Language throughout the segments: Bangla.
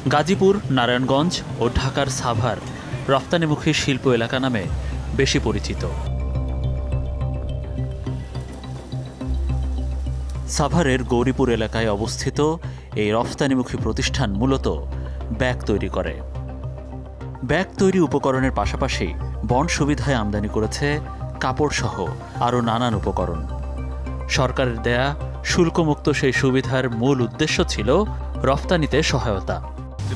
গাজীপুর, নারায়ণগঞ্জ ও ঢাকার সাভার রফতানিমুখী শিল্প এলাকা নামে বেশি পরিচিত। সাভারের গৌরীপুর এলাকায় অবস্থিত এই রফতানিমুখী প্রতিষ্ঠান মূলত ব্যাগ তৈরি করে। ব্যাগ তৈরি উপকরণের পাশাপাশি বন্ড সুবিধায় আমদানি করেছে কাপড়সহ আরও নানান উপকরণ। সরকারের দেয়া শুল্কমুক্ত সেই সুবিধার মূল উদ্দেশ্য ছিল রফতানিতে সহায়তা।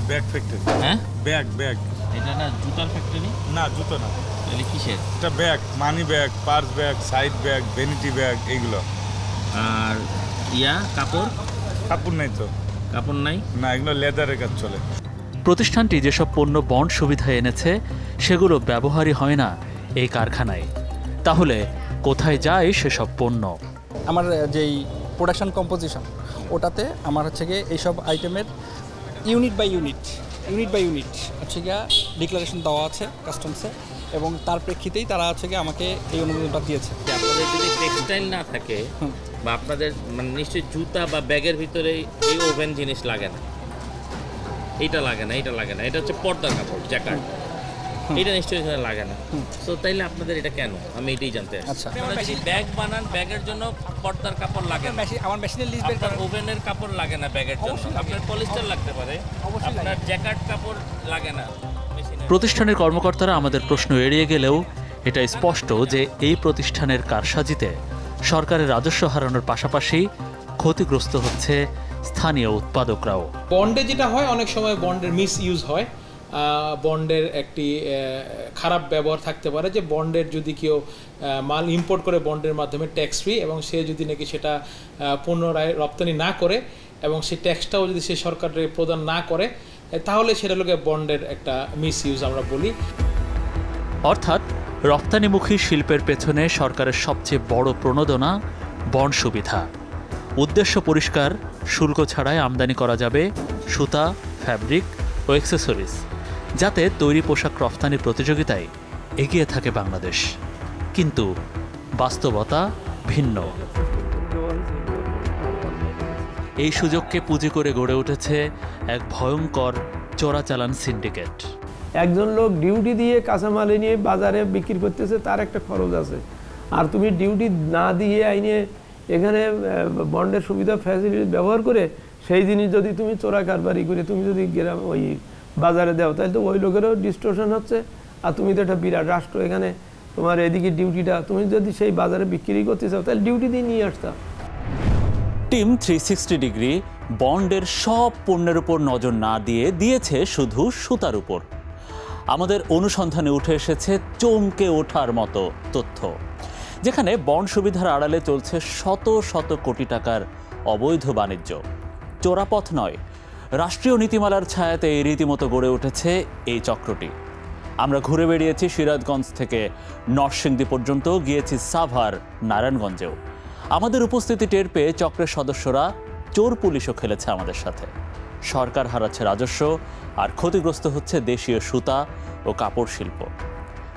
Bag factory. হ্যাঁ, ব্যাগ ব্যাগ এটা না জুতার ফ্যাক্টরি? না, জুতো না। তাহলে কিসের? এটা bag, money bag, purse bag, side bag, vanity bag, এইগুলো। আর কাপড়? কাপড় নাই তো। কাপড় নাই না, এগুলো লেদারের কাজ চলে। প্রতিষ্ঠানটি যেসব পণ্য বন্ড সুবিধায় এনেছে সেগুলো ব্যবহারই হয় না এই কারখানায়। তাহলে কোথায় যায় সেসব পণ্য? আমার যেই প্রোডাকশন কম্পোজিশন, ওটাতে আমার হচ্ছে গিয়ে এইসব আইটেমের ইউনিট বাই ইউনিট হচ্ছে গিয়ে ডিক্লারেশন দেওয়া আছে কাস্টমসে, এবং তার প্রেক্ষিতেই তারা হচ্ছে গিয়ে আমাকে এই অনুমোদনটা দিয়েছে। আপনাদের যদি টেক্সটাইল না থাকে বা আপনাদের মানে নিশ্চয়ই জুতা বা ব্যাগের ভিতরে এই ওভেন জিনিস লাগে না, এইটা লাগে না, এটা হচ্ছে পর্দার কাপড়, জ্যাকেট, এটা নিশ্চয়ই এখানে লাগে না। তো তাইলে আপনাদের এটা কেন, আমি এটাই জানতে চাই। আচ্ছা, আপনারা যদি ব্যাগ বানান, ব্যাগের জন্য পর্দার কাপড় লাগে না, আমার মেশিনের লিস্ট বের আপনার ওভেনের কাপড় লাগে না ব্যাগের জন্য, আপনার পলিস্টার লাগতে পারে, আপনার জ্যাকেট কাপড় লাগে না। প্রতিষ্ঠানের কর্মকর্তারা আমাদের প্রশ্ন এড়িয়ে গেলেও এটা স্পষ্ট যে এই প্রতিষ্ঠানের কারসাজিতে সরকারের রাজস্ব হারানোর পাশাপাশি ক্ষতিগ্রস্ত হচ্ছে স্থানীয় উৎপাদকরাও। বন্ডে যেটা হয়, অনেক সময় বন্ডের মিস ইউজ হয়, বন্ডের একটি খারাপ ব্যবহার থাকতে পারে, যে বন্ডের যদি কেউ মাল ইম্পোর্ট করে বন্ডের মাধ্যমে ট্যাক্স ফ্রি, এবং সে যদি নাকি সেটা পুনরায় রপ্তানি না করে এবং সেই ট্যাক্সটাও যদি সে সরকারের প্রদান না করে, তাহলে সেটা লোকে বন্ডের একটা মিস ইউজ আমরা বলি। অর্থাৎ রপ্তানিমুখী শিল্পের পেছনে সরকারের সবচেয়ে বড় প্রণোদনা বন্ড সুবিধা। উদ্দেশ্য পরিষ্কার, শুল্ক ছাড়াই আমদানি করা যাবে সুতা, ফ্যাব্রিক ও অ্যাক্সেসরিজ, যাতে তৈরি পোশাক রফতানির প্রতিযোগিতায় এগিয়ে থাকে বাংলাদেশ। কিন্তু বাস্তবতা ভিন্ন। এই সুযোগকে পুঁজি করে গড়ে উঠেছে এক ভয়ঙ্কর চোরাচালান সিন্ডিকেট। একজন লোক ডিউটি দিয়ে কাঁচামাল নিয়ে বাজারে বিক্রি করতেছে, তার একটা খরচ আছে। আর তুমি ডিউটি না দিয়ে আইনে এখানে বন্ডের সুবিধা ফ্যাসিলিটি ব্যবহার করে সেই জিনিস যদি তুমি চোরা কারবারি করে তুমি যদি গ্রাম ওই বাজারে দাও, তাহলে তো ওই লোকেরও ডিস্টোরশন হচ্ছে। আর তুমি তো একটা বিরাট রাষ্ট্র, এখানে তোমার এদিকে ডিউটিটা তুমি যদি সেই বাজারে বিক্রি করতে চাও, তাহলে ডিউটি দিয়ে নিয়ে আসতাম। টিম 360 ডিগ্রি বন্ডের সব পণ্যের উপর নজর না দিয়ে দিয়েছে শুধু সুতার উপর। আমাদের অনুসন্ধানে উঠে এসেছে চমকে ওঠার মতো তথ্য, যেখানে বন্ড সুবিধার আড়ালে চলছে শত শত কোটি টাকার অবৈধ বাণিজ্য। চোরাপথ নয়, রাষ্ট্রীয় নীতিমালার ছায়াতে রীতিমতো গড়ে উঠেছে এই চক্রটি। আমরা ঘুরে বেড়িয়েছি সিরাজগঞ্জ থেকে নরসিংদী পর্যন্ত, গিয়েছি সাভার, নারায়ণগঞ্জেও। আমাদের উপস্থিতি টের পেয়ে চক্রের সদস্যরা চোর পুলিশও খেলেছে আমাদের সাথে। সরকার হারাচ্ছে রাজস্ব, আর ক্ষতিগ্রস্ত হচ্ছে দেশীয় সুতা ও কাপড় শিল্প।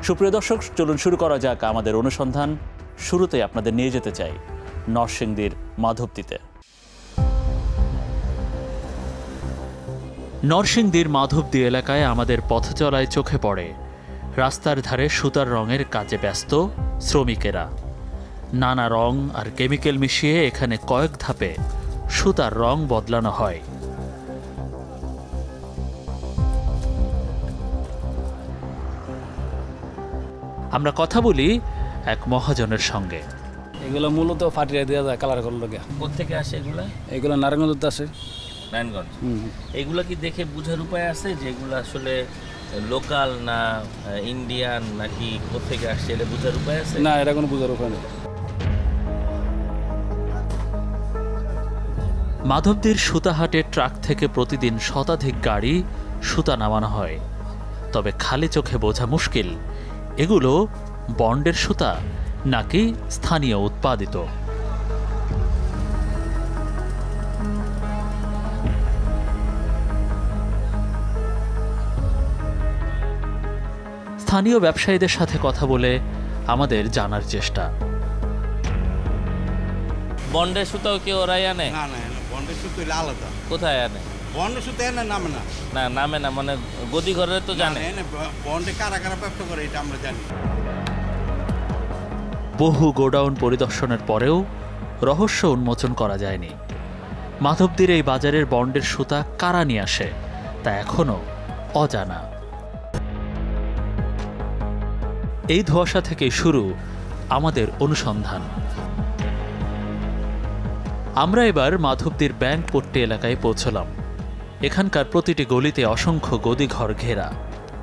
সুপ্রিয় দর্শক, চলুন শুরু করা যাক আমাদের অনুসন্ধান। শুরুতেই আপনাদের নিয়ে যেতে চাই নরসিংদীর মাধবদীতে। নরসিংদীর মাধবদী এলাকায় আমাদের পথ চলায় চোখে পড়ে রাস্তার ধারে সুতার রঙের কাজে ব্যস্ত শ্রমিকেরা। নানা রং আর কেমিক্যাল মিশিয়ে এখানে কয়েক ধাপে সুতার রং বদলানো হয়। আমরা কথা বলি এক মহাজনের সঙ্গে। এগুলো মূলত ফাটিয়ে দেওয়া যায় কালার করলো গিয়া। কোথেকে আসে এগুলা? এগুলো নারায়ণগঞ্জ আসে। নারায়ণগঞ্জ। এগুলা কি দেখে বোঝার উপায় আছে যে এগুলো আসলে লোকাল না ইন্ডিয়ান নাকি কোথেকে আসছে, এটা বোঝার উপায় আছে? না, এটা কোনো বোঝার উপায় নেই। মাধবদীর সুতাহাটে ট্রাক থেকে প্রতিদিন শতাধিক গাড়ি সুতা নামানো হয়। তবে খালি চোখে বোঝা মুশকিল এগুলো বন্ডের সুতা নাকি স্থানীয় উৎপাদিত। স্থানীয় ব্যবসায়ীদের সাথে কথা বলে আমাদের জানার চেষ্টা। বন্ডের সুতাও কি ওরাই আনে? না না, বন্ডের সুতো আলাদা। কোথায় আনে? বন্ড সুতা না নামে না, না নামে না, মানে গদি ঘরে তো জানে। বন্ডে কারা কারা ব্যবসা করে এটা আমরা জানি। বহু গোডাউন পরিদর্শনের পরেও রহস্য উন্মোচন করা যায়নি। মাধবদীর এই বাজারের বন্ডের সুতা কারা নিয়ে আসে তা এখনো অজানা। এই ধোঁয়াশা থেকেই শুরু আমাদের অনুসন্ধান। আমরা এবার মাধবদীর ব্যাংক পট্টি এলাকায় পৌঁছলাম। এখানকার প্রতিটি গলিতে অসংখ্য গদিঘর ঘেরা।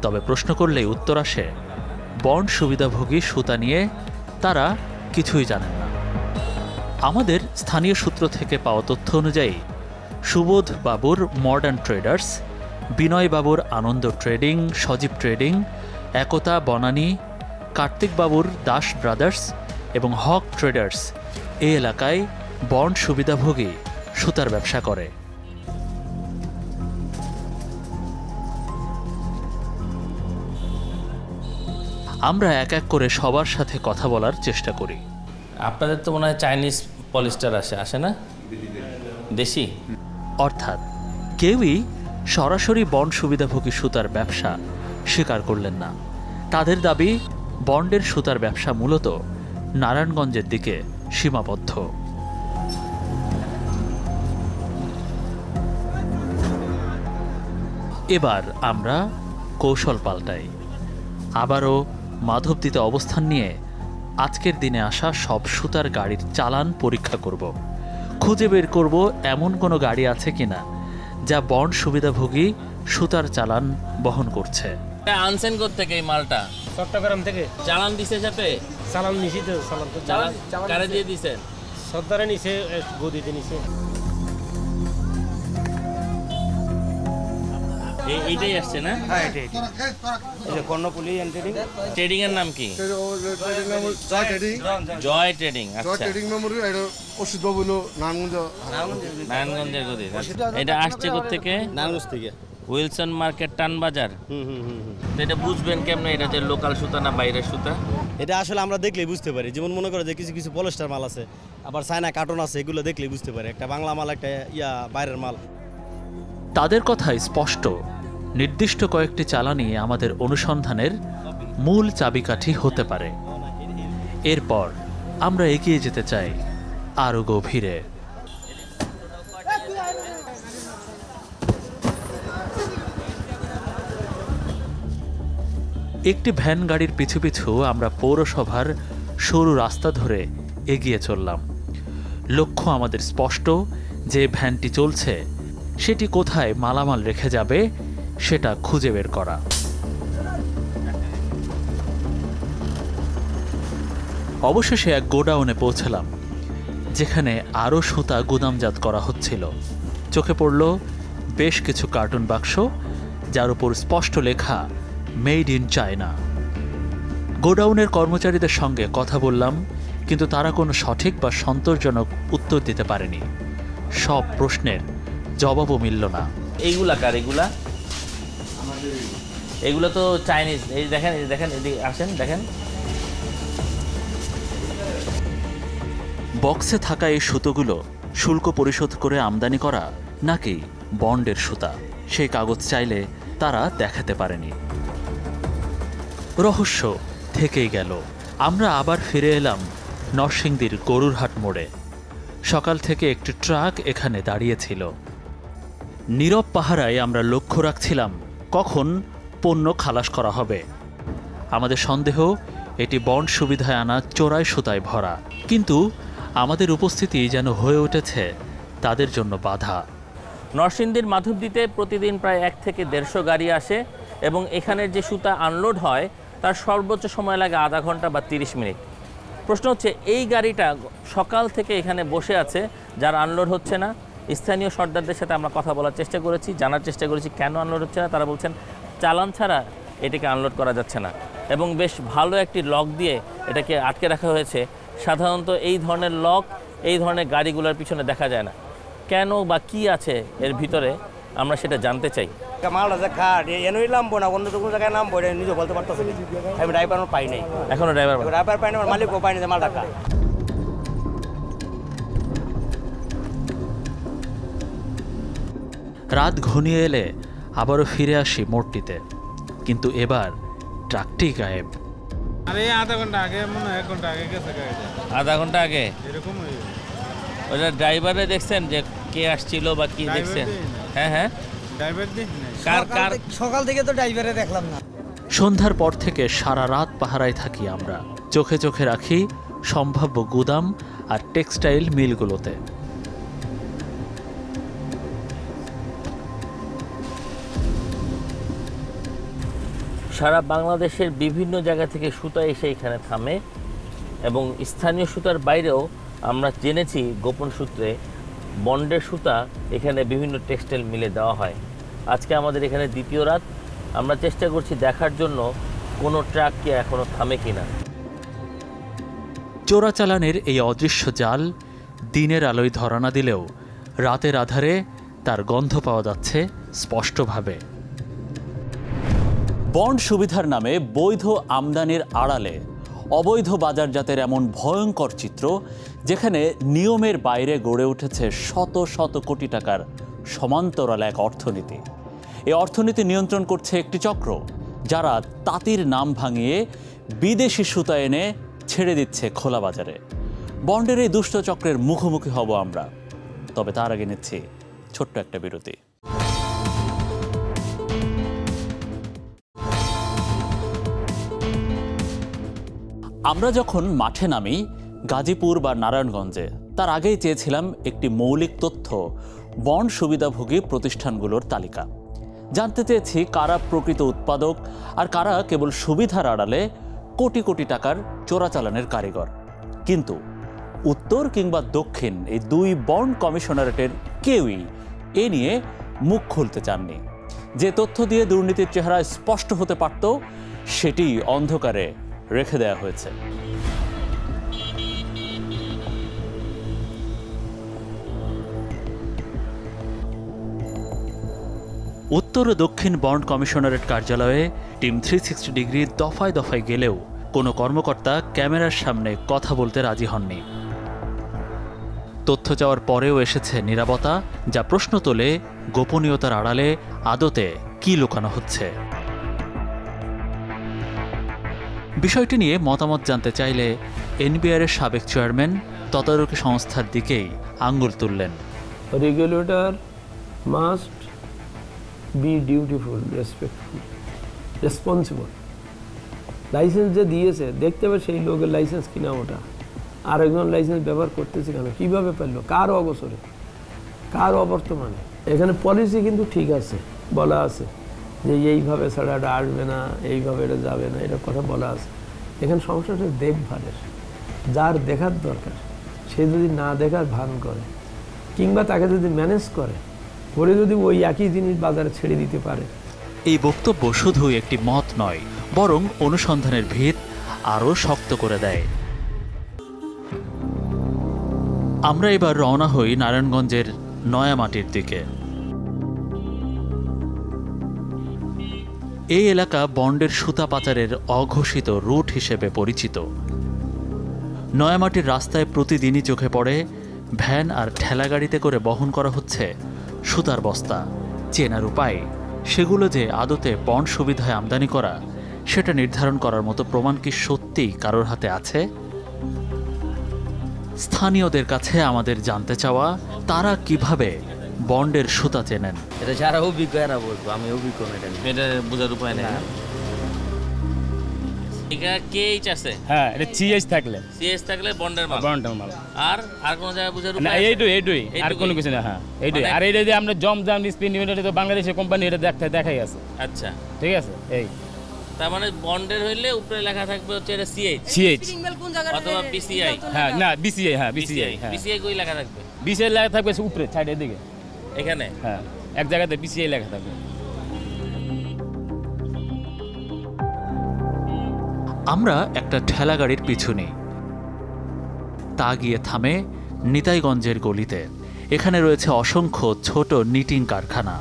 তবে প্রশ্ন করলেই উত্তর আসে, বন্ড সুবিধাভোগী সুতা নিয়ে তারা কিছুই জানেন না। আমাদের স্থানীয় সূত্র থেকে পাওয়া তথ্য অনুযায়ী সুবোধ বাবুর মডার্ন ট্রেডার্স, বিনয় বাবুর আনন্দ ট্রেডিং, সজীব ট্রেডিং, একতা বনানী, কার্তিক বাবুর দাস ব্রাদার্স এবং হক ট্রেডার্স এই এলাকায় বন্ড সুবিধাভোগী সুতার ব্যবসা করে। আমরা এক এক করে সবার সাথে কথা বলার চেষ্টা করি। আপনাদের তো মনে হয় চাইনিজ পলিস্টার আসে না, দেশি? অর্থাৎ কেউই সরাসরি বন্ড সুবিধাভোগী সুতার ব্যবসা স্বীকার করলেন না। তাদের দাবি, বন্ডের সুতার ব্যবসা মূলত নারায়ণগঞ্জের দিকে সীমাবদ্ধ। এবার আমরা কৌশল পাল্টাই। আবারও মাধবদীতে অবস্থান নিয়ে আজকের দিনে আসা সব সুতার গাড়ির চালান পরীক্ষা করব। খুঁজে বের করব এমন কোনো গাড়ি আছে কিনা যা বন্ড সুবিধাভোগী সুতার চালান বহন করছে। আনছেন থেকে এই মালটা? চট্টগ্রাম থেকে। চালান দিছে সাথে? চালান নিছি তো, চালান কারে দিয়ে দিছেন? সর্দারে নিছে, গদিতে নিছে। এইটাই আসছে না? হ্যাঁ, এটাই। এই যে কর্ণপুলি এন্ড ট্রেডিং। ট্রেডিং এর নাম কি? জয় ট্রেডিং। আচ্ছা, নারায়ণগঞ্জের গদি। এটা আসছে থেকে? নারায়ণগঞ্জ থেকে। উইলসন মার্কেট টান বাজার। তো এটা বুঝবেন কেমনে এটা যে লোকাল সুতা না বাইরের সুতা? এটা আসলে আমরা দেখলেই বুঝতে পারি। যেমন মনে করো যে কিছু কিছু পলিস্টার মাল আছে, আবার চায়না কার্টন আছে, এগুলো দেখলেই বুঝতে পারি একটা বাংলা মাল একটা বাইরের মাল। তাদের কথাই স্পষ্ট, নির্দিষ্ট কয়েকটি চালানই আমাদের অনুসন্ধানের মূল চাবিকাঠি হতে পারে। এরপর আমরা এগিয়ে যেতে চাই আরও গভীরে। একটি ভ্যান গাড়ির পিছু পিছু আমরা পৌরসভার সরু রাস্তা ধরে এগিয়ে চললাম। লক্ষ্য আমাদের স্পষ্ট, যে ভ্যানটি চলছে সেটি কোথায় মালামাল রেখে যাবে সেটা খুঁজে বের করা। অবশেষে এক গোডাউনে পৌঁছলাম, যেখানে আরও সুতা গুদামজাত করা হচ্ছিল। চোখে পড়ল বেশ কিছু কার্টুন বাক্স, যার উপর স্পষ্ট লেখা মেড ইন চায়না। গোডাউনের কর্মচারীদের সঙ্গে কথা বললাম, কিন্তু তারা কোনো সঠিক বা সন্তোষজনক উত্তর দিতে পারেনি। সব প্রশ্নের জবাবও মিলল না। এইগুলা কার? এগুলো তো চাইনিজ। এই দেখেন, এই দেখেন, এদিকে আসেন, দেখেন। বক্সে থাকা এই সুতোগুলো শুল্ক পরিশোধ করে আমদানি করা নাকি বন্ডের সুতা, সেই কাগজ চাইলে তারা দেখাতে পারেনি। রহস্য থেকেই গেল। আমরা আবার ফিরে এলাম নরসিংদীর গরুরহাট মোড়ে। সকাল থেকে একটি ট্রাক এখানে দাঁড়িয়েছিল। নীরব পাহারায় আমরা লক্ষ্য রাখছিলাম কখন পণ্য খালাস করা হবে। আমাদের সন্দেহ, এটি বন্ড সুবিধায় আনা চোরাই সুতায় ভরা, কিন্তু আমাদের উপস্থিতি যেন হয়ে উঠেছে তাদের জন্য বাধা। নরসিংদীর মাধবদীতে প্রতিদিন প্রায় 1 থেকে 150 গাড়ি আসে এবং এখানের যে সুতা আনলোড হয় তার সর্বোচ্চ সময় লাগে আধা ঘন্টা বা 30 মিনিট। প্রশ্ন হচ্ছে, এই গাড়িটা সকাল থেকে এখানে বসে আছে, যার আনলোড হচ্ছে না। স্থানীয় সর্দারদের সাথে আমরা কথা বলার চেষ্টা করেছি, জানার চেষ্টা করেছি কেন আনলোড হচ্ছে না। তারা বলছেন চালান ছাড়া এটাকে আনলোড করা যাচ্ছে না এবং বেশ ভালো একটি লক দিয়ে এটাকে আটকে রাখা হয়েছে। সাধারণত এই ধরনের লক এই ধরনের গাড়িগুলোর পিছনে দেখা যায় না। কেন বা কি আছে এর ভিতরে আমরা সেটা জানতে চাই। মালটা যে খাট এনেই নামবো না, অন্য কোনো জায়গায় নামবো, এটা নিজে বলতে পারতেছি। আমি ড্রাইভার পাই নাই, এখনো ড্রাইভার পাই না, আমার মালিকও পাই না মালটা খা। রাত ঘনিয়ে এলে আবারও ফিরে আসি মোড়টিতে, কিন্তু এবার ট্রাকটি গায়েব। আরে আধা ঘন্টা আগে মনে হয় 1 ঘন্টা আগে গেছে গাড়িটা, আধা ঘন্টা আগে এরকম ওটা ড্রাইভারে দেখছেন যে কে আসছিল বা কি দেখছেন? হ্যাঁ হ্যাঁ, ড্রাইভার দিন কার সকাল থেকে তো ড্রাইভারে দেখলাম না। সন্ধ্যার পর থেকে সারা রাত পাহারায় থাকি আমরা, চোখে চোখে রাখি সম্ভাব্য গুদাম আর টেক্সটাইল মিলগুলোতে। সারা বাংলাদেশের বিভিন্ন জায়গা থেকে সুতা এসে এখানে থামে, এবং স্থানীয় সুতার বাইরেও আমরা জেনেছি গোপন সূত্রে বন্ডের সুতা এখানে বিভিন্ন টেক্সটাইল মিলে দেওয়া হয়। আজকে আমাদের এখানে দ্বিতীয় রাত, আমরা চেষ্টা করছি দেখার জন্য কোনো ট্রাক কি এখনো থামে কিনা। চোরাচালানের এই অদৃশ্য জাল দিনের আলোয় ধরা না দিলেও রাতের আধারে তার গন্ধ পাওয়া যাচ্ছে স্পষ্টভাবে। বন্ড সুবিধার নামে বৈধ আমদানির আড়ালে অবৈধ বাজারজাতের এমন ভয়ঙ্কর চিত্র, যেখানে নিয়মের বাইরে গড়ে উঠেছে শত শত কোটি টাকার সমান্তরাল এক অর্থনীতি। এই অর্থনীতি নিয়ন্ত্রণ করছে একটি চক্র, যারা তাঁতির নাম ভাঙিয়ে বিদেশি সুতা এনে ছেড়ে দিচ্ছে খোলা বাজারে। বন্ডের এই দুষ্ট চক্রের মুখোমুখি হব আমরা, তবে তার আগে নিচ্ছি ছোট্ট একটা বিরতি। আমরা যখন মাঠে নামি গাজীপুর বা নারায়ণগঞ্জে, তার আগেই চেয়েছিলাম একটি মৌলিক তথ্য বন্ড সুবিধাভোগী প্রতিষ্ঠানগুলোর তালিকা। জানতে চেয়েছি কারা প্রকৃত উৎপাদক আর কারা কেবল সুবিধার আড়ালে কোটি কোটি টাকার চোরাচালানের কারিগর। কিন্তু উত্তর কিংবা দক্ষিণ এই দুই বন্ড কমিশনারেটের কেউই এ নিয়ে মুখ খুলতে চাননি। যে তথ্য দিয়ে দুর্নীতির চেহারা স্পষ্ট হতে পারত, সেটি অন্ধকারে রেখে দেওয়া হয়েছে। উত্তর ও দক্ষিণ বন্ড কমিশনারেট কার্যালয়ে টিম 360 ডিগ্রি দফায় দফায় গেলেও কোনো কর্মকর্তা ক্যামেরার সামনে কথা বলতে রাজি হননি। তথ্য চাওয়ার পরেও এসেছে নীরবতা, যা প্রশ্ন তোলে গোপনীয়তার আড়ালে আদতে কি লুকানো হচ্ছে। বিষয়টি নিয়ে মতামত জানতে চাইলে এনবিআর-এর সাবেক চেয়ারম্যান তদারকি সংস্থার দিকেই আঙ্গুল তুললেন। Regulator must be dutiful, respectful, responsible. Licence যে দিয়েছে দেখতে হবে সেই লোকের লাইসেন্স কিনা, ওটা আরেকজন লাইসেন্স ব্যবহার করতেছে কেন, কীভাবে পারলো, কার অবসরে, কার অবর্তমানে। এখানে পলিসি কিন্তু ঠিক আছে, বলা আছে যে এইভাবে ছাড়া এটা আসবে না, এইভাবে এটা যাবে না, এটা কথা বলা আছে। এখানে সমস্যাটা দেখভালের, যার দেখার দরকার সে যদি না দেখার ভান করে কিংবা তাকে যদি ম্যানেজ করে যদি ওই একই জিনিস বাজারে ছেড়ে দিতে পারে। এই বক্তব্য শুধু একটি মত নয়, বরং অনুসন্ধানের ভিত আরও শক্ত করে দেয়। আমরা এবার রওনা হই নারায়ণগঞ্জের নয়ামাটির দিকে। এই এলাকা বন্ডের সুতা পাচারের অঘোষিত রুট হিসেবে পরিচিত। নয়ামাটির রাস্তায় প্রতিদিনই চোখে পড়ে ভ্যান আর ঠেলাগাড়িতে করে বহন করা হচ্ছে সুতার বস্তা। চেনার উপায়, সেগুলো যে আদতে বন্ড সুবিধায় আমদানি করা, সেটা নির্ধারণ করার মতো প্রমাণ কি সত্যিই কারোর হাতে আছে? স্থানীয়দের কাছে আমাদের জানতে চাওয়া, তারা কিভাবে বন্ডের সুতা চেনেন। এটা যারা অভিজ্ঞ এরা বলবো, আমি অভিজ্ঞ না, এটা বোঝার উপায় নেই। এটা কেএইচ আছে, হ্যাঁ এটা সিএইচ থাকলে, সিএইচ থাকলে বন্ডের মাল, বন্ডের মাল। আর কোন জায়গায় বোঝার না উপায়? এইটুই আর কোনো কিছু না। হ্যাঁ এইটুই। আর এইটা যে আমরা জমজাম স্পিন লিমিটেড, তো বাংলাদেশের কোম্পানি, এটা দেখাই আছে। আচ্ছা ঠিক আছে। এই তার মানে বন্ডের হইলে উপরে লেখা থাকবে হচ্ছে এটা সিএইচ অথবা বিসিআই। হ্যাঁ না বিসিআই, হ্যাঁ বিসিআই। হ্যাঁ বিসিআই কই লেখা থাকবে? বিসিআই লেখা থাকবে উপরে সাইডের দিকে এখানে। হ্যাঁ এক জায়গাতে বিসিআই লেখা থাকবে। আমরা একটা ঠেলা গাড়ির পিছু নিই। তা গিয়ে থামে নিতাইগঞ্জের গলিতে। এখানে রয়েছে অসংখ্য ছোট নিটিং কারখানা।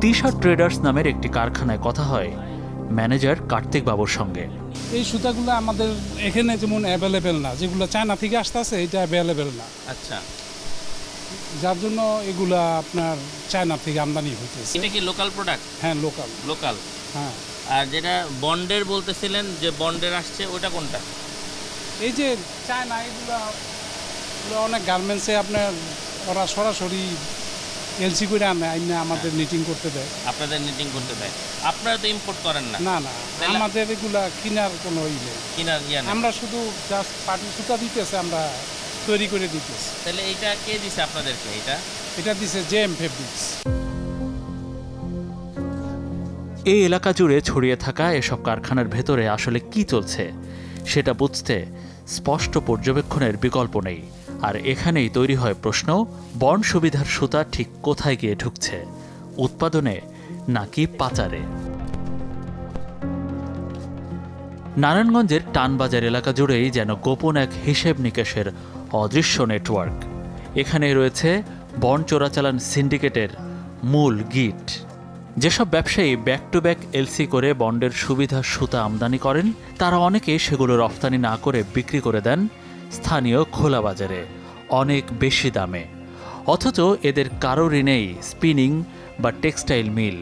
টি-শার্ট ট্রেডার্স নামের একটি কারখানায় কথা হয় ম্যানেজার কার্তিক বাবুর সঙ্গে। এই সুতাগুলো আমাদের এখানে যেমন অ্যাভেলেবেল না, যেগুলো চায়না থেকে আসতেছে এটা অ্যাভেলেবেল না, আচ্ছা, যার জন্য এগুলা আপনার চায়না থেকে আমদানি হইতেছে। এটা কি লোকাল প্রোডাক্ট? হ্যাঁ, লোকাল। লোকাল, হ্যাঁ। আর যেটা বন্ডের বলতেছিলেন যে বন্ডের আসছে, ওটা কোনটা? এই যে চায়না, এগুলো অনেক গার্মেন্টসে আপনার ওরা সরাসরি এলসি করে আনে, আইনে আমাদের নিটিং করতে দেয়। আপনাদের নিটিং করতে দেয়? আপনারা তো ইম্পোর্ট করেন না? না না, আমাদের এগুলা কেনার কোনো কেনার ইয়া না, আমরা শুধু জাস্ট পাটি সুতা দিতেছে, আমরা তৈরি করে দিতেছি। তাহলে এইটা কে দিছে আপনাদেরকে? এটা দিছে জেএম ফেব্রিক্স। এই এলাকা জুড়ে ছড়িয়ে থাকা এসব কারখানার ভেতরে আসলে কি চলছে সেটা বুঝতে স্পষ্ট পর্যবেক্ষণের বিকল্প নেই। আর এখানেই তৈরি হয় প্রশ্ন, বন্ড সুবিধার সুতা ঠিক কোথায় গিয়ে ঢুকছে, উৎপাদনে নাকি পাচারে? নারায়ণগঞ্জের টানবাজার এলাকা জুড়েই যেন গোপন এক হিসেব নিকেশের অদৃশ্য নেটওয়ার্ক। এখানে রয়েছে বন্ড চোরাচালান সিন্ডিকেটের মূল গিট। যেসব ব্যবসায়ী ব্যাক টু ব্যাক এলসি করে বন্ডের সুবিধা সুতা আমদানি করেন, তারা অনেকে সেগুলো রফতানি না করে বিক্রি করে দেন স্থানীয় খোলা বাজারে অনেক বেশি দামে। অথচ এদের কারোরই নেই স্পিনিং বা টেক্সটাইল মিল,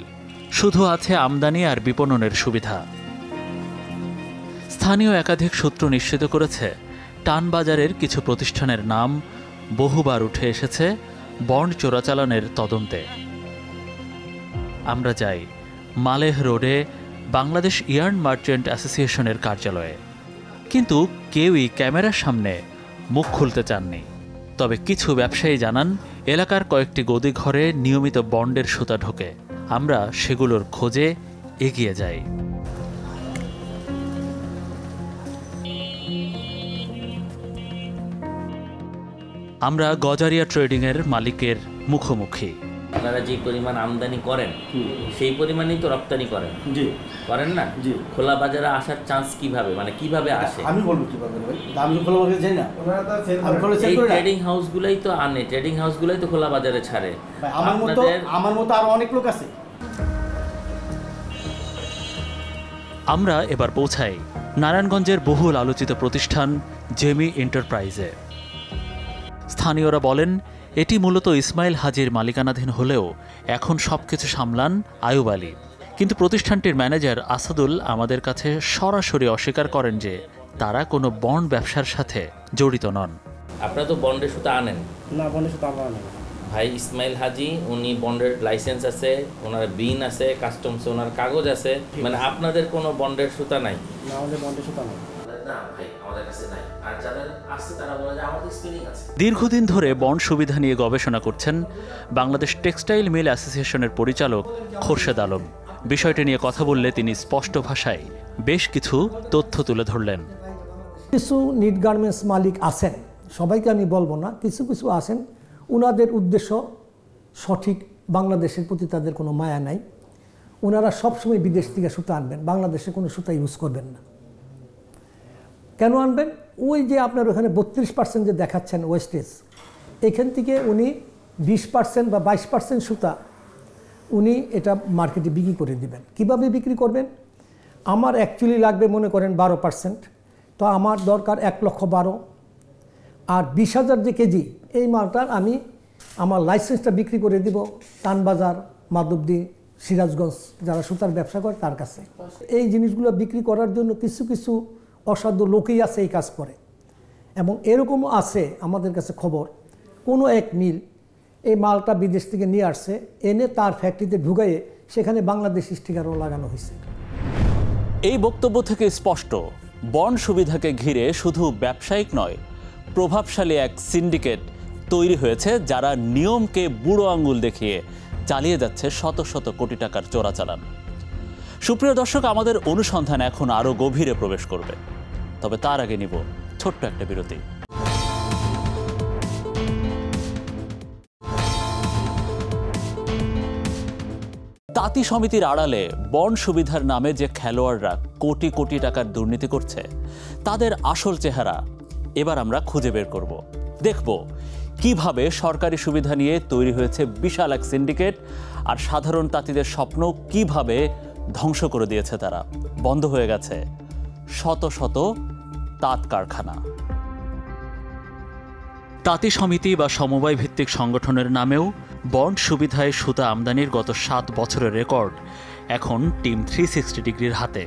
শুধু আছে আমদানি আর বিপণনের সুবিধা। স্থানীয় একাধিক সূত্র নিশ্চিত করেছে, টানবাজারের কিছু প্রতিষ্ঠানের নাম বহুবার উঠে এসেছে বন্ড চোরাচালানের তদন্তে। আমরা যাই মালেহ রোডে বাংলাদেশ ইয়ার্ন মার্চেন্ট অ্যাসোসিয়েশনের কার্যালয়ে, কিন্তু কেউই ক্যামেরার সামনে মুখ খুলতে চাননি। তবে কিছু ব্যবসায়ী জানান, এলাকার কয়েকটি গদি ঘরে নিয়মিত বন্ডের সুতা ঢোকে। আমরা সেগুলোর খোঁজে এগিয়ে যাই। আমরা গজারিয়া ট্রেডিংয়ের মালিকের মুখোমুখি। আপনারা যে পরিমাণ আমদানি করেন সেই পরিমাণই তো রপ্তানি করেন? জি। করেন না? জি। খোলা বাজারে আসার চান্স কিভাবে, মানে কিভাবে আসে? আমি বলবো কিভাবে ভাই, আমি খোলা বাজারে যাই না, এই ট্রেডিং হাউসগুলাই তো আনে, ট্রেডিং হাউসগুলাই তো খোলা বাজারে ছাড়ে। আমার মতো আরো অনেক লোক আছে। আমরা এবার পৌঁছাই নারায়ণগঞ্জের বহুল আলোচিত প্রতিষ্ঠান জেমি এন্টারপ্রাইজে। স্থানীয়রা বলেন, এটি মূলত ইসমাইল হাজির মালিকানাধীন হলেও এখন সবকিছু সামলান আয়ুব আলী। কিন্তু প্রতিষ্ঠানটির ম্যানেজার আসাদুল আমাদের কাছে সরাসরি অস্বীকার করেন যে তারা কোনো বন্ড ব্যবসার সাথে জড়িত নন। আপনারা তো বন্ডের সুতা আনেন না? বন্ডের সুতা আমরা আনি ভাই। ইসমাইল হাজি উনি বন্ডের লাইসেন্স আছে, ওনার বিন আছে, কাস্টমসে ওনার কাগজ আছে, মানে আপনাদের কোনো বন্ডের সুতা নাই? না, আমাদের বন্ডের সুতা নাই। দীর্ঘদিন ধরে বন্ড সুবিধা নিয়ে গবেষণা করছেন বাংলাদেশ টেক্সটাইল মিল অ্যাসোসিয়েশনের পরিচালক খোরশেদ আলম। বিষয়টি নিয়ে কথা বললে তিনি স্পষ্ট ভাষায় বেশ কিছু তথ্য তুলে ধরলেন। কিছু নিট গার্মেন্টস মালিক আছেন, সবাইকে আমি বলবো না, কিছু কিছু আছেন, ওনাদের উদ্দেশ্য সঠিক, বাংলাদেশের প্রতি তাদের কোনো মায়া নাই। ওনারা সবসময় বিদেশ থেকে সুতা আনবেন, বাংলাদেশে কোনো সুতা ইউজ করবেন না। কেন আনবেন? ওই যে আপনার ওখানে 32% যে দেখাচ্ছেন ওয়েস্টেজ, এখান থেকে উনি 20% বা 22% সুতা উনি এটা মার্কেটে বিক্রি করে দিবেন। কিভাবে বিক্রি করবেন? আমার অ্যাকচুয়ালি লাগবে মনে করেন 12%, তো আমার দরকার 1,12,000, আর 20,000 যে কেজি, এই মালটার আমি আমার লাইসেন্সটা বিক্রি করে দিব টানবাজার, মাধবদী, সিরাজগঞ্জ যারা সুতার ব্যবসা করে তার কাছে। এই জিনিসগুলো বিক্রি করার জন্য কিছু কিছু অসাধু লোকই আছে এই কাজ করে। এবং এরকমও আছে আমাদের কাছে খবর, কোনো এক মিল এই মালটা বিদেশ থেকে নিয়ে আসছে, এনে তার ফ্যাক্টরিতে ঢুকাইয়ে সেখানে বাংলাদেশ স্টিকারও লাগানো হয়েছে। এই বক্তব্য থেকে স্পষ্ট, বন্ড সুবিধাকে ঘিরে শুধু ব্যবসায়িক নয়, প্রভাবশালী এক সিন্ডিকেট তৈরি হয়েছে, যারা নিয়মকে বুড়ো আঙ্গুল দেখিয়ে চালিয়ে যাচ্ছে শত শত কোটি টাকার চোরাচালান। সুপ্রিয় দর্শক, আমাদের অনুসন্ধান এখন আরও গভীরে প্রবেশ করবে, তবে তার আগে নিব ছোট্ট একটা বিরতি। তাঁতি সমিতির আড়ালে বন্ড সুবিধার নামে যে খেলোয়াড়রা কোটি কোটি টাকার দুর্নীতি করছে, তাদের আসল চেহারা এবার আমরা খুঁজে বের করব। দেখব কিভাবে সরকারি সুবিধা নিয়ে তৈরি হয়েছে বিশাল এক সিন্ডিকেট, আর সাধারণ তাঁতিদের স্বপ্ন কিভাবে ধ্বংস করে দিয়েছে তারা। বন্ধ হয়ে গেছে শত শত তাঁত কারখানা। তাঁতি সমিতি বা সমবায় ভিত্তিক সংগঠনের নামেও বন্ড সুবিধায় সুতা আমদানির গত 7 বছরের রেকর্ড এখন টিম 360 ডিগ্রির হাতে।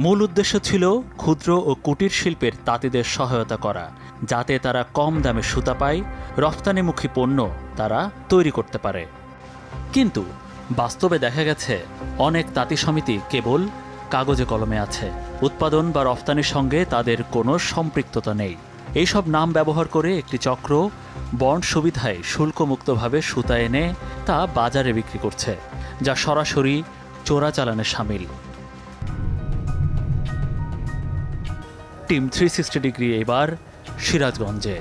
মূল উদ্দেশ্য ছিল ক্ষুদ্র ও কুটির শিল্পের তাঁতিদের সহায়তা করা, যাতে তারা কম দামে সুতা পায়, রফতানিমুখী পণ্য তারা তৈরি করতে পারে। কিন্তু বাস্তবে দেখা গেছে অনেক তাঁতি সমিতি কেবল কাগজে কলমে আছে, উৎপাদন বা রফতানির সঙ্গে তাদের কোনো সম্পৃক্ততা নেই। এইসব নাম ব্যবহার করে একটি চক্র বন্ড সুবিধায় শুল্কমুক্তভাবে সুতা এনে তা বাজারে বিক্রি করছে, যা সরাসরি চোরাচালানে শামিল। টিম 360 ডিগ্রি এবার সিরাজগঞ্জে।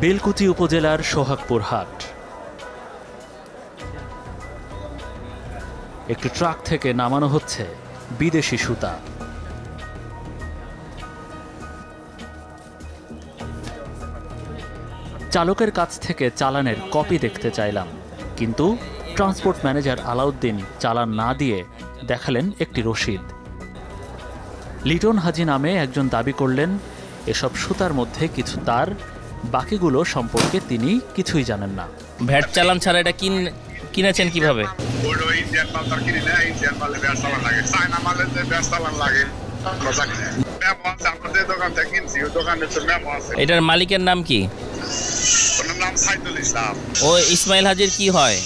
বেলকুচি উপজেলার সোহাগপুর হাট। একটি ট্রাক থেকে নামানো হচ্ছে বিদেশি সুতা। চালকের কাছ থেকে চালানের কপি দেখতে চাইলাম, কিন্তু ট্রান্সপোর্ট ম্যানেজার আলাউদ্দিন চালান না দিয়ে দেখালেন একটি রসিদ। লিটন হাজি নামে একজন দাবি করলেন এসব সুতার মধ্যে কিছু তার, বাকিগুলো সম্পর্কে তিনি কিছুই জানেন না। ভ্যাট চালান ছাড়া এটা কিনেছেন কিভাবে? এটার মালিকের নাম কি? ও ইসমাইল হাজির কি হয়?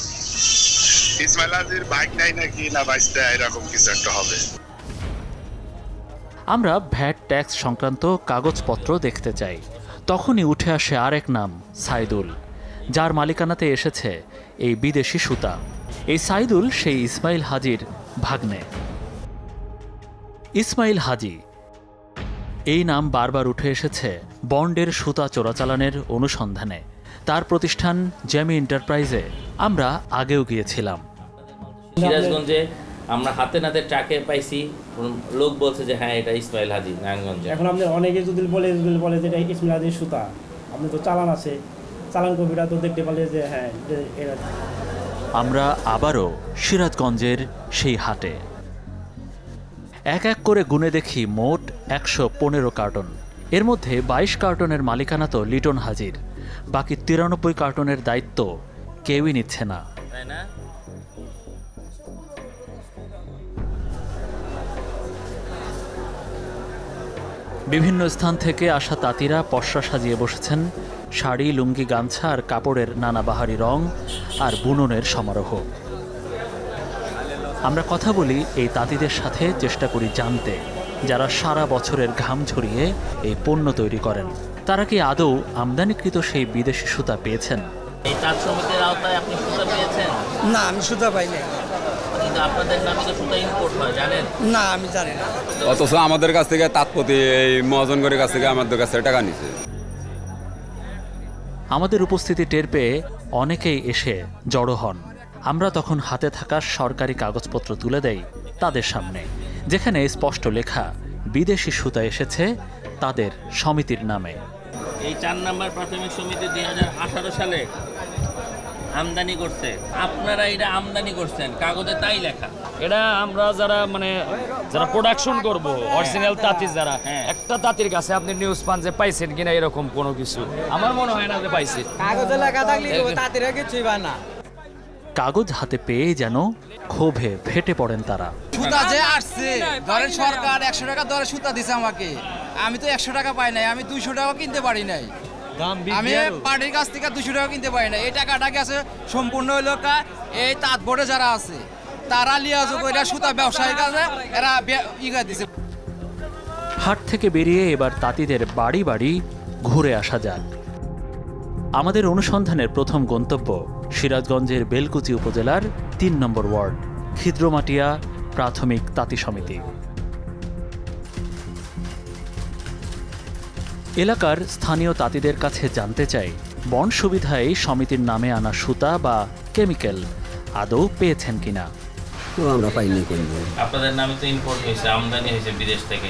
ইসমাইল হাজির বাইক নাই নাকি না বাইসটা এরকম কিছু একটা হবে। আমরা ভ্যাট ট্যাক্স সংক্রান্ত কাগজপত্র দেখতে চাই, তখনই উঠে আসে আরেক নাম, সাইদুল, যার মালিকানাতে এসেছে এই বিদেশি সুতা। এই সাইদুল সেই ইসমাইল হাজির ভাগ্নে। ইসমাইল হাজি এই নাম বারবার উঠে এসেছে বন্ডের সুতা চোরাচালানের অনুসন্ধানে। তার প্রতিষ্ঠান জেমি এন্টারপ্রাইজে আমরা আগেও গিয়েছিলাম। সিরাজগঞ্জে আমরা হাতে নাতে ট্রাকে পাইছি, লোক বলছে যে হ্যাঁ এটা ইসমাইল হাজি নারায়ণগঞ্জে। এখন আপনি অনেকে যদি বলে যে এটা ইসমাইল হাজির সুতা, আপনি তো চালান আছে, চালান কপিটা তো দেখতে পারলে যে হ্যাঁ এরা। আমরা আবারও সিরাজগঞ্জের সেই হাটে এক এক করে গুনে দেখি মোট 115 কার্টন। এর মধ্যে 22 কার্টনের মালিকানা তো লিটন হাজির, বাকি 93 কার্টনের দায়িত্ব কেউই নিচ্ছে না। বিভিন্ন স্থান থেকে আসা তাঁতিরা পসরা সাজিয়ে বসেছেন, শাড়ি, লুঙ্গি, গামছা আর কাপড়ের নানা বাহারি রং আর বুননের সমারোহ। আমরা কথা বলি এই তাঁতিদের সাথে, চেষ্টা করি জানতে যারা সারা বছরের ঘাম ঝরিয়ে এই পণ্য তৈরি করেন, তারা কি আদৌ আমদানিকৃত সেই বিদেশি সুতা পেয়েছেন? এই তাঁত সমিতির আওতায় আপনি সুতা পেয়েছেন? না, আমি সুতা পাই নাই। কিন্তু আপনাদের নামে তো সুতা ইম্পোর্ট হয়, জানেন? না, আমি জানি না। অথচ আমাদের কাছ থেকে তাঁতপতি এই মহাজনগরের কাছ থেকে আমাদের কাছে টাকা নিছে। আমাদের উপস্থিতি টের পেয়ে অনেকেই এসে জড়ো হন। আমরা তখন হাতে থাকা সরকারি কাগজপত্র তুলে দেই তাদের সামনে, যেখানে স্পষ্ট লেখা বিদেশি সুতা এসেছে তাদের সমিতির নামে। এই 4 নম্বর প্রাথমিক সমিতি 2018 সালে আমদানি করছে। আপনারা এটা আমদানি করছেন, কাগজে তাই লেখা। এটা আমরা যারা যারা প্রোডাকশন করব, অরিজিনাল তাঁতি যারা, একটা তাঁতির কাছে আপনি নিউজ পান যে পাইছেন কিনা এরকম কোনো কিছু, আমার মনে হয় না যে পাইছি। কাগজে লেখা থাকলে তাঁতিরা কিছুই পায় না। কাগজ হাতে পেয়ে যেন ক্ষোভে ফেটে পড়েন তারা। সুতা যে আসছে, ধরেন সরকার 100 টাকা দরে সুতা দিছে আমাকে, আমি তো 100 টাকা পাই নাই, আমি 200 টাকা কিনতে পারি নাই। আমি পার্টির কাছ থেকে 200 টাকা কিনতে পারি না। এই টাকাটা গেছে সম্পূর্ণ হইল এই তাঁত বোর্ডে যারা আছে তারা লিয়াজো কইরা সুতা ব্যবসায়ীর কাছে এরা দিছে। হাট থেকে বেরিয়ে এবার তাঁতিদের বাড়ি বাড়ি ঘুরে আসা যাক। আমাদের অনুসন্ধানের প্রথম গন্তব্য সিরাজগঞ্জের বেলকুচি উপজেলার 3 নম্বর ওয়ার্ড, খিদ্রমাটিয়া প্রাথমিক তাঁতি সমিতি। এলাকার স্থানীয় তাঁতিদের কাছে জানতে চাই বন্ড সুবিধায় সমিতির নামে আনা সুতা বা কেমিক্যাল আদৌ পেয়েছেন কিনা। আমরা পাইনি। আপনাদের নামে তো ইম্পোর্ট হয়েছে, আমদানি হয়েছে বিদেশ থেকে,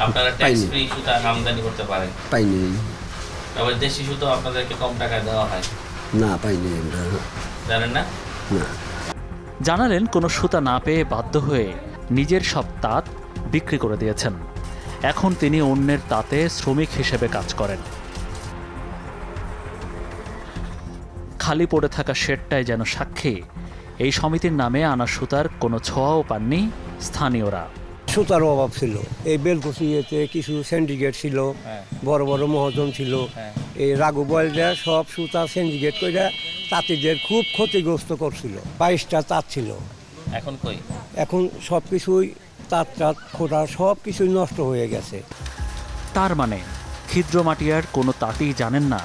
আপনারা ট্যাক্স ফ্রি সুতা আমদানি করতে পারেন? পাইনি। আবার দেশি সুতো আপনাদেরকে কম টাকায় দেওয়া হয়? না, পাইনি আমরা। জানেন না? না। জানালেন কোনো সুতা না পেয়ে বাধ্য হয়ে নিজের সব তাঁত বিক্রি করে দিয়েছেন। এখন তিনি অন্যের তাঁতে শ্রমিক হিসেবে কাজ করেন। খালি পড়ে থাকা শেডটায় যেন সাক্ষী, এই সমিতির নামে আনা সুতার কোনো ছোঁয়াও পাননি স্থানীয়রা। সুতার অভাব ছিল, এই বেলকুচিতে কিছু সিন্ডিকেট ছিল, বড় বড় মহাজন ছিল, এই রাঘু বয়েলরা সব সুতা সিন্ডিকেট করে তাঁতিদের খুব ক্ষতিগ্রস্ত করছিল। 22টা তাঁত ছিল, এখন কই? এখন সব কিছুই তাঁত খোঁটা সব কিছুই নষ্ট হয়ে গেছে। তার মানে খিদ্রমাটিয়ার কোনো তাঁতিই জানেন না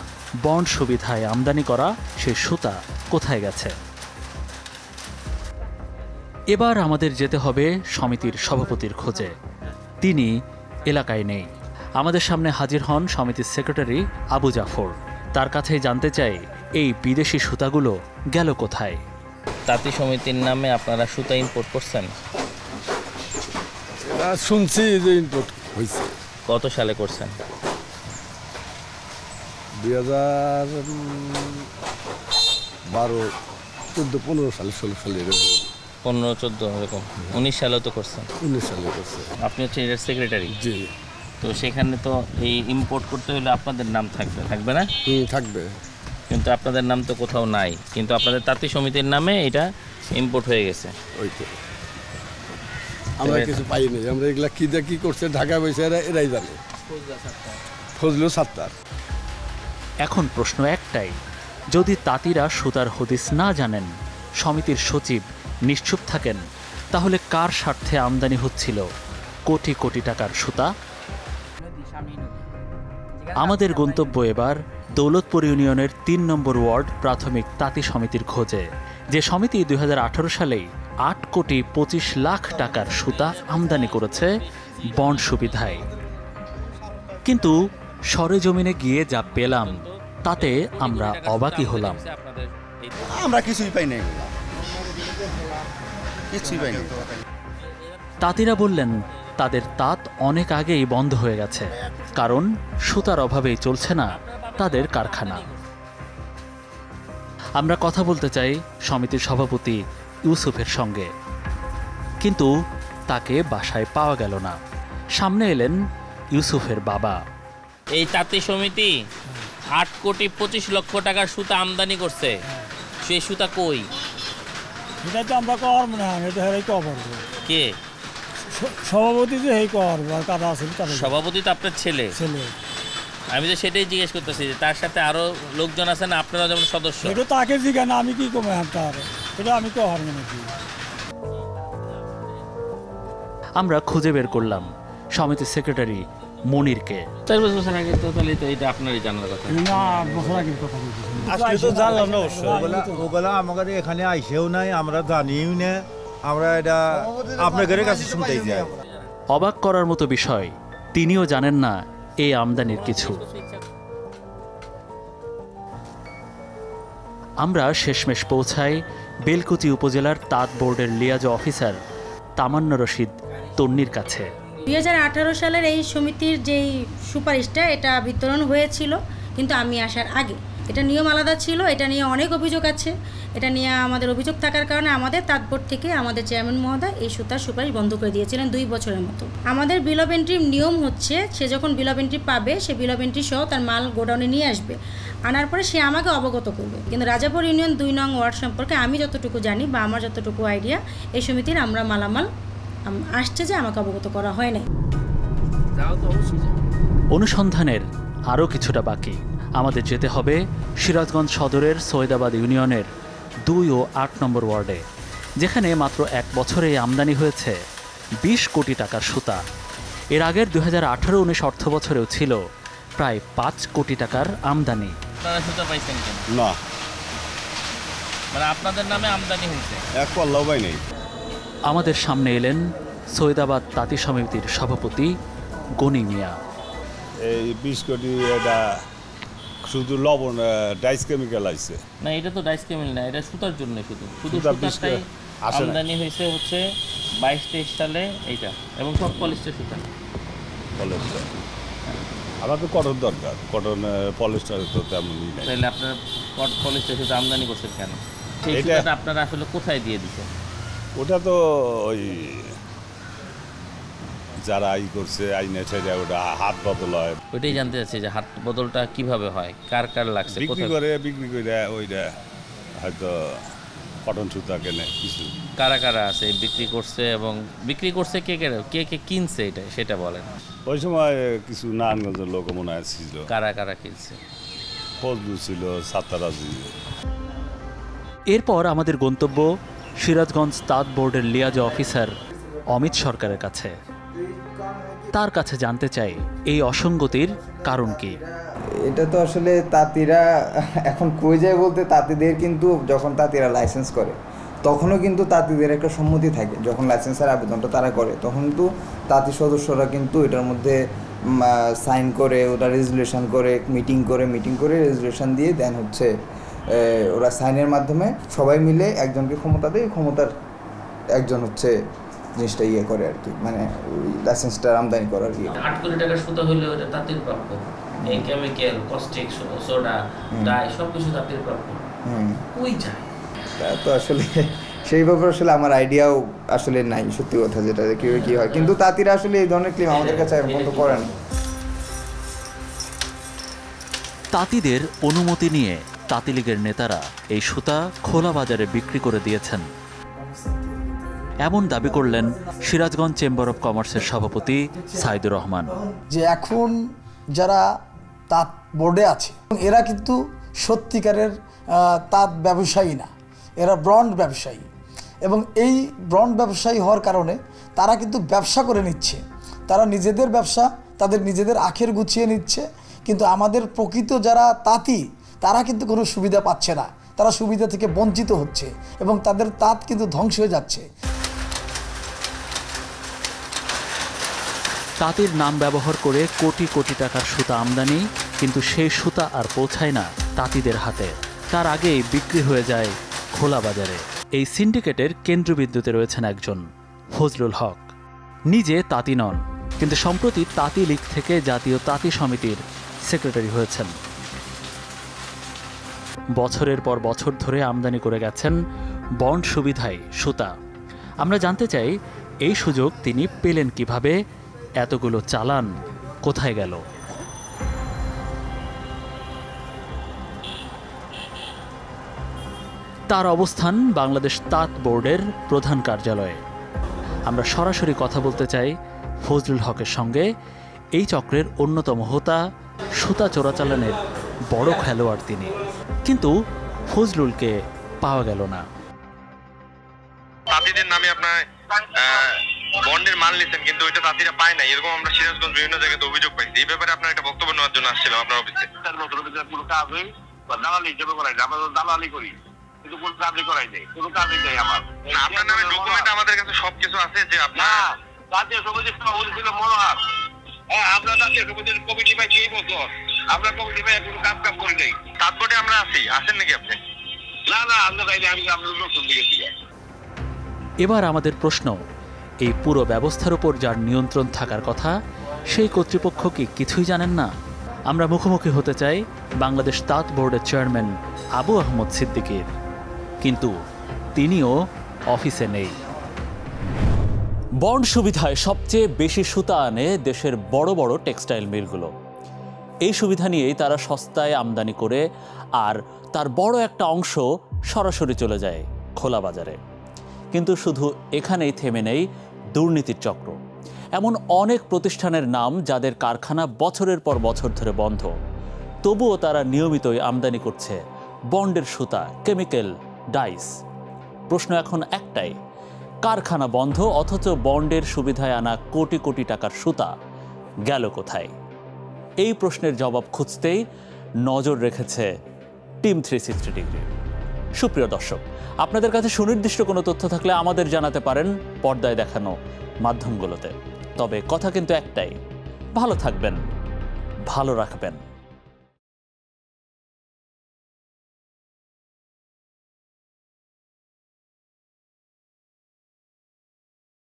বন্ড সুবিধায় আমদানি করা সেই সুতা কোথায় গেছে। এবার আমাদের যেতে হবে সমিতির সভাপতির খোঁজে। তিনি এলাকায় নেই। আমাদের সামনে হাজির হন সমিতির সেক্রেটারি আবু জাফর। তার কাছেই জানতে চাই এই বিদেশি সুতাগুলো গেল কোথায়। তাঁতি সমিতির নামে আপনারা সুতা ইম্পোর্ট করছেন? শুনছি যে ইম্পোর্ট হয়েছে। কত সালে করছেন? 2012, 14, 15 সালে, 16 সালে, 15-14 এরকম। 19 সালেও তো করছেন? 19 সালে করছে। আপনি হচ্ছে এর সেক্রেটারি? জি। তো সেখানে তো এই ইম্পোর্ট করতে হলে আপনাদের নাম থাকবে না? থাকবে। কিন্তু আপনাদের নাম তো কোথাও নাই, কিন্তু আপনাদের তাঁতি সমিতির নামে এটা ইম্পোর্ট হয়ে গেছে। ওই তো আমরা কিছু পাইনি। আমরা এগুলা কি করছে ঢাকা বসে এরাই জানে। ফজলুল সাত্তার। এখন প্রশ্ন একটাই, যদি তাঁতিরা সুতার হদিস না জানেন, সমিতির সচিব নিশ্চুপ থাকেন, তাহলে কার স্বার্থে আমদানি হচ্ছিল কোটি কোটি টাকার সুতা? আমাদের গন্তব্য এবার দৌলতপুর ইউনিয়নের 3 নম্বর ওয়ার্ড প্রাথমিক তাঁতি সমিতির খোঁজে, যে সমিতি 2018 সালেই 8 কোটি 25 লাখ টাকার সুতা আমদানি করেছে বন্ড সুবিধায়। কিন্তু সরেজমিনে গিয়ে যা পেলাম তাতে আমরা অবাকই হলাম। আমরা কিছুই পাই নাই, কিছুই পাই নাই। তাঁতিরা বললেন তাদের তাঁত অনেক আগেই বন্ধ হয়ে গেছে, কারণ সুতার অভাবেই চলছে না তাদের কারখানা। আমরা কথা বলতে চাই সমিতির সভাপতি ইউসুফের সঙ্গে, কিন্তু তাকে বাসায় পাওয়া গেল না। সামনে এলেন ইউসুফের বাবা। এই তাঁতি সমিতি 8 কোটি 25 লক্ষ টাকার সুতা আমদানি করছে, সেই সুতা কই? এটা তো আমরা কর মনে হয়, এটা হেরাই কবর। কে সভাপতি? যে হেই কর আর কারা আছে? সভাপতি তো আপনার ছেলে। আমি তো সেটাই জিজ্ঞেস করতেছি যে তার সাথে আরো লোকজন আছে না, আপনারা যেমন সদস্য? এটা তাকে জিজ্ঞাসা, আমি কি কমে তার এটা আমি কর মনে কি। আমরা খুঁজে বের করলাম সমিতির সেক্রেটারি মনিরকে। 4 বছর আগে তো তাহলে তো এটা আপনারই জানার কথা। না, বছর আগের কথা বলছি। আজকে তো জানলাম না অবশ্য। ওগুলা আমাদের এখানে আইসেও নাই, আমরা জানিও না। আমরা এটা আপনাদের কাছে শুনতেই যাই। অবাক করার মতো বিষয়, তিনিও জানেন না এই আমদানির কিছু। আমরা শেষমেশ পৌঁছাই বেলকুচি উপজেলার তাঁত বোর্ডের লিয়াজ অফিসার তামান্না রশিদ তন্নির কাছে। 2018 সালের এই সমিতির যেই সুপারিশটা, এটা বিতরণ হয়েছিল কিন্তু আমি আসার আগে। এটা নিয়ম আলাদা ছিল, এটা নিয়ে অনেক অভিযোগ আছে। এটা নিয়ে আমাদের অভিযোগ থাকার কারণে আমাদের তাঁত বোর্ড থেকে আমাদের চেয়ারম্যান মহোদয় এই সুতার সুপারিশ বন্ধ করে দিয়েছিলেন 2 বছরের মতো। আমাদের বিল অফ এন্ট্রির নিয়ম হচ্ছে, সে যখন বিল অফ এন্ট্রি পাবে, সে বিল অফ এন্ট্রি সহ তার মাল গোডাউনে নিয়ে আসবে, আনার পরে সে আমাকে অবগত করবে। কিন্তু রাজাপুর ইউনিয়ন 2 নং ওয়ার্ড সম্পর্কে আমি যতটুকু জানি বা আমার যতটুকু আইডিয়া, এই সমিতির আমরা মালামাল আসছে যে আমাকে অবগত করা হয় নাই। অনুসন্ধানের আরও কিছুটা বাকি। আমাদের যেতে হবে সিরাজগঞ্জ সদরের সৈয়দাবাদ ইউনিয়নের 2 ও 8 নম্বর ওয়ার্ডে, যেখানে মাত্র 1 বছরে আমদানি হয়েছে 20 কোটি টাকার সুতা। এর আগের 2018-19 অর্থ বছরেও ছিল প্রায় 5 কোটি টাকার আমদানি। আপনারা সুতা পাইছেন কেন? না, মানে আপনাদের নামে আমদানি হয়েছে? এক পাল্লাও পাই নাই। আমাদের সামনে এলেন সৈয়দাবাদ তাঁতি সমিতির সভাপতি গনি মিয়া। এই 20 কোটি এটা শুধু লবণ, ডাইস কেমিক্যাল আছে না? এটা তো ডাইস কেমিক্যাল না, এটা সুতার জন্য। শুধু সুতাটাই আমদানি হয়েছে হচ্ছে 22-23 সালে এইটা, এবং সব পলিস্টার সুতা। পলিস্টার আমার তো কটন দরকার, কটন পলিস্টার তো তেমনই নাই। তাহলে আপনারা পলিস্টার সুতা আমদানি করছেন কেন? সেই সুতাটা আপনারা আসলে কোথায় দিয়ে দিচ্ছেন? ওটা তো ওই যারা করছে আইনে ছেড়ে ওটা হাত বদল হয়। ওইটাই জানতে চাচ্ছি যে হাত বদলটা কিভাবে হয়, কার কার লাগছে, বিক্রি করে ওইটা হয়তো কটন সুতা কেনে কিছু। কারা কারা আছে বিক্রি করছে এবং বিক্রি করছে কে কে কে কিনছে এটা সেটা বলেন। ওই সময় কিছু নারায়ণগঞ্জের লোক মনে হয় ছিল। কারা কারা কিনছে? ফজলু ছিল, সাত্তারা ছিল। এরপর আমাদের গন্তব্য সিরাজগঞ্জ তাঁত বোর্ডের লিয়াজো অফিসার অমিত সরকারের কাছে। তার কাছে জানতে চাই এই অসঙ্গতির কারণ কি। এটা তো আসলে তাঁতিরা এখন কই যায় বলতে, তাঁতিদের কিন্তু যখন তাঁতিরা লাইসেন্স করে তখনও কিন্তু তাঁতিদের একটা সম্মতি থাকে। যখন লাইসেন্সের আবেদনটা তারা করে তখন কিন্তু তাঁতি সদস্যরা কিন্তু এটার মধ্যে সাইন করে, ওটা রেজুলেশন করে, মিটিং করে রেজুলেশন দিয়ে দেন হচ্ছে ওরা সাইনের মাধ্যমে সবাই মিলে একজনকে ক্ষমতা দেয়, ক্ষমতার একজন হচ্ছে জিনিসটা ইয়ে করে আর কি, মানে লাইসেন্সটা আমদানি করার ইয়ে। 8 কোটি টাকা সুতা হইলে ওটা তাঁতির প্রাপ্য। এই কেমিক্যাল, কস্টিক, সোডা, ডাই সবকিছু তাঁতির প্রাপ্য। কই যায় তো আসলে সেই ব্যাপারে আসলে আমার আইডিয়াও আসলে নাই, সত্যি কথা যেটা কি হয়। কিন্তু তাঁতিরা আসলে এই ধরনের ক্লেম আমাদের কাছে এখন পর্যন্ত করেন। তাঁতিদের অনুমতি নিয়ে তাঁতি লীগের নেতারা এই সুতা খোলা বাজারে বিক্রি করে দিয়েছেন, এমন দাবি করলেন সিরাজগঞ্জ চেম্বার অব কমার্সের সভাপতি সাইদুর রহমান। যে এখন যারা তাঁত বোর্ডে আছে এরা কিন্তু সত্যিকারের তাঁত ব্যবসায়ী না, এরা ব্রন্ড ব্যবসায়ী, এবং এই ব্রন্ড ব্যবসায়ী হওয়ার কারণে তারা কিন্তু ব্যবসা করে নিচ্ছে। তারা নিজেদের ব্যবসা, তাদের নিজেদের আখের গুছিয়ে নিচ্ছে, কিন্তু আমাদের প্রকৃত যারা তাঁতি তারা কিন্তু কোনো সুবিধা পাচ্ছে না, তারা সুবিধা থেকে বঞ্চিত হচ্ছে এবং তাদের তাঁত কিন্তু ধ্বংস হয়ে যাচ্ছে। তাঁতির নাম ব্যবহার করে কোটি কোটি টাকার সুতা আমদানি, কিন্তু সেই সুতা আর পৌঁছায় না তাঁতিদের হাতে, তার আগেই বিক্রি হয়ে যায় খোলা বাজারে। এই সিন্ডিকেটের কেন্দ্রবিন্দুতে রয়েছেন একজন ফজলুল হক। নিজে তাঁতি নন, কিন্তু সম্প্রতি তাঁতি লীগ থেকে জাতীয় তাঁতি সমিতির সেক্রেটারি হয়েছেন। বছরের পর বছর ধরে আমদানি করে গেছেন বন্ড সুবিধায় সুতা। আমরা জানতে চাই এই সুযোগ তিনি পেলেন কিভাবে, এতগুলো চালান কোথায় গেল। তার অবস্থান বাংলাদেশ তাঁত বোর্ডের প্রধান কার্যালয়ে। আমরা সরাসরি কথা বলতে চাই ফজলুল হকের সঙ্গে। এই চক্রের অন্যতম হোতা, সুতা চোরাচালানের বড় খেলোয়াড় তিনি, কিন্তু ফজলুলকে পাওয়া গেল না। তাঁতিদের নামে আপনার বন্ডের মাল নিচ্ছেন, কিন্তু ওইটা তাঁতিরা পায় না, এরকম আমরা সিরাজগঞ্জ বিভিন্ন জায়গায় অভিযোগ পাইছি। এই ব্যাপারে আপনার একটা বক্তব্য নেওয়ার জন্য আসছিলাম আপনার অফিসে। পুরো কাজ হই দালালি হিসেবে করাই যায়, আমরা দালালি করি কিন্তু কোনো কাজই করাই নেই, কোনো কাজই নেই আমার। আপনার নামে ডকুমেন্ট আমাদের কাছে সবকিছু আছে যে আপনার জাতীয় সমিতির সভাপতি ছিল মনোহার। হ্যাঁ, আমরা জাতীয় সমিতির কমিটি পাইছি এই বছর, আমরা কমিটি পাই কোনো কাজ করি নাই। তারপরে আমরা আছেন নাকি আপনি? না না, আমরা তাইলে আমি আপনার নতুন দিকে ছিল। এবার আমাদের প্রশ্ন, এই পুরো ব্যবস্থার উপর যার নিয়ন্ত্রণ থাকার কথা, সেই কর্তৃপক্ষ কি কিছুই জানেন না? আমরা মুখোমুখি হতে চাই বাংলাদেশ তাঁত বোর্ডের চেয়ারম্যান আবু আহমদ সিদ্দিকীর, কিন্তু তিনিও অফিসে নেই। বন্ড সুবিধায় সবচেয়ে বেশি সুতা আনে দেশের বড় বড় টেক্সটাইল মিলগুলো। এই সুবিধা নিয়েই তারা সস্তায় আমদানি করে, আর তার বড় একটা অংশ সরাসরি চলে যায় খোলা বাজারে। কিন্তু শুধু এখানেই থেমে নেই দুর্নীতির চক্র। এমন অনেক প্রতিষ্ঠানের নাম যাদের কারখানা বছরের পর বছর ধরে বন্ধ, তবুও তারা নিয়মিতই আমদানি করছে বন্ডের সুতা, কেমিক্যাল, ডাইস। প্রশ্ন এখন একটাই, কারখানা বন্ধ অথচ বন্ডের সুবিধায় আনা কোটি কোটি টাকার সুতা গেল কোথায়? এই প্রশ্নের জবাব খুঁজতেই নজর রেখেছে টিম 360 ডিগ্রি। সুপ্রিয় দর্শক, আপনাদের কাছে সুনির্দিষ্ট কোনো তথ্য থাকলে আমাদের জানাতে পারেন পর্দায় দেখানো মাধ্যমগুলোতে। তবে কথা কিন্তু একটাই, ভালো থাকবেন, ভালো রাখবেন।